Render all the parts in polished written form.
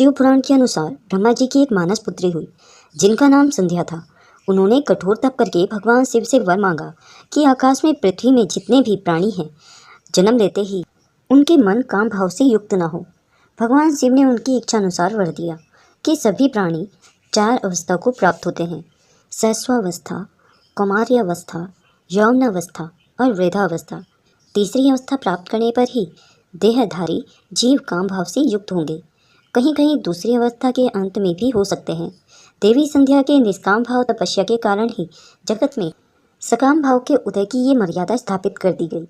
शिव पुराण के अनुसार ब्रह्मा जी की एक मानस पुत्री हुई जिनका नाम संध्या था। उन्होंने कठोर तप करके भगवान शिव से वर मांगा कि आकाश में पृथ्वी में जितने भी प्राणी हैं जन्म लेते ही उनके मन काम भाव से युक्त न हो। भगवान शिव ने उनकी इच्छा अनुसार वर दिया कि सभी प्राणी 4 अवस्था को प्राप्त होते हैं: सहस्वावस्था, कौमार्यावस्था, यौवनावस्था और वृद्धावस्था। तीसरी अवस्था प्राप्त करने पर ही देहधारी जीव काम भाव से युक्त होंगे। कहीं कहीं दूसरी अवस्था के अंत में भी हो सकते हैं। देवी संध्या के निष्काम भाव तपस्या के कारण ही जगत में सकाम भाव के उदय की ये मर्यादा स्थापित कर दी गई।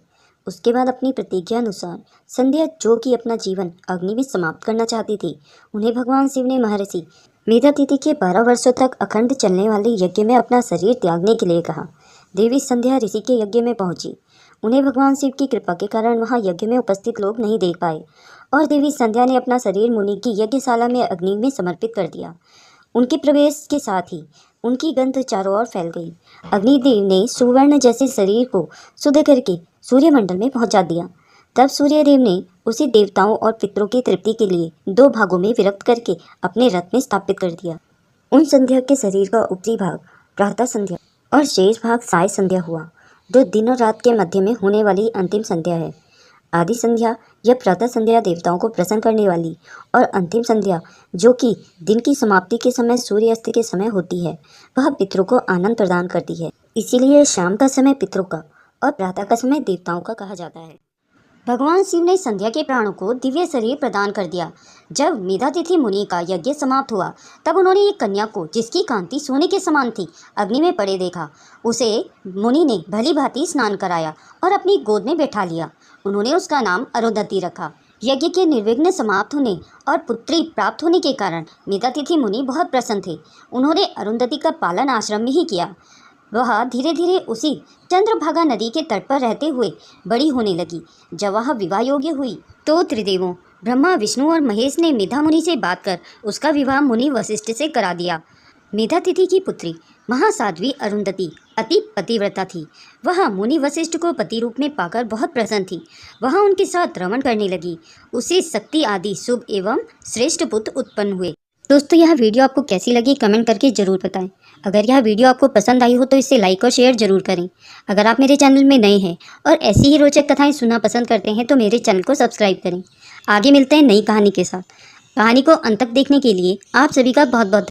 उसके बाद अपनी प्रतिज्ञा अनुसार संध्या, जो कि अपना जीवन अग्नि में समाप्त करना चाहती थी, उन्हें भगवान शिव ने महर्षि मेधातिथि के 12 वर्षों तक अखंड चलने वाले यज्ञ में अपना शरीर त्यागने के लिए कहा। देवी संध्या ऋषि के यज्ञ में पहुंची। उन्हें भगवान शिव की कृपा के कारण वहां यज्ञ में उपस्थित लोग नहीं देख पाए और देवी संध्या ने अपना शरीर मुनि की यज्ञशाला में अग्नि में समर्पित कर दिया। उनके प्रवेश के साथ ही उनकी गंध चारों ओर फैल गई। अग्निदेव ने सुवर्ण जैसे शरीर को शुद्ध करके सूर्यमंडल में पहुंचा दिया। तब सूर्यदेव ने उसे देवताओं और पितरों की तृप्ति के लिए 2 भागों में विभक्त करके अपने रथ में स्थापित कर दिया। उन संध्या के शरीर का ऊपरी भाग प्रातः संध्या और शेष भाग साय संध्या हुआ, जो दिन और रात के मध्य में होने वाली अंतिम संध्या है। आदि संध्या या प्रातः संध्या देवताओं को प्रसन्न करने वाली और अंतिम संध्या, जो कि दिन की समाप्ति के समय सूर्यास्त के समय होती है, वह पितरों को आनंद प्रदान करती है। इसीलिए शाम का समय पितरों का और प्रातः का समय देवताओं का कहा जाता है। भगवान शिव ने संध्या के प्राणों को दिव्य शरीर प्रदान कर दिया। जब मेधातिथि मुनि का यज्ञ समाप्त हुआ, तब उन्होंने एक कन्या को, जिसकी कांति सोने के समान थी, अग्नि में पड़े देखा। उसे मुनि ने भली भांति स्नान कराया और अपनी गोद में बैठा लिया। उन्होंने उसका नाम अरुंधति रखा। यज्ञ के निर्विघ्न समाप्त होने और पुत्री प्राप्त होने के कारण मेधातिथि मुनि बहुत प्रसन्न थे। उन्होंने अरुंधति का पालन आश्रम में ही किया। वह धीरे धीरे उसी चंद्रभागा नदी के तट पर रहते हुए बड़ी होने लगी। जब वह विवाह योग्य हुई तो त्रिदेवों ब्रह्मा, विष्णु और महेश ने मेधा मुनि से बात कर उसका विवाह मुनि वशिष्ठ से करा दिया। मेधातिथि की पुत्री महासाध्वी अरुंधति अति पतिव्रता थी। वह मुनि वशिष्ठ को पति रूप में पाकर बहुत प्रसन्न थी। वह उनके साथ रमण करने लगी। उसे शक्ति आदि शुभ एवं श्रेष्ठ पुत्र उत्पन्न हुए। दोस्तों, यह वीडियो आपको कैसी लगी कमेंट करके ज़रूर बताएं। अगर यह वीडियो आपको पसंद आई हो तो इसे लाइक और शेयर ज़रूर करें। अगर आप मेरे चैनल में नए हैं और ऐसी ही रोचक कथाएं सुनना पसंद करते हैं तो मेरे चैनल को सब्सक्राइब करें। आगे मिलते हैं नई कहानी के साथ। कहानी को अंत तक देखने के लिए आप सभी का बहुत बहुत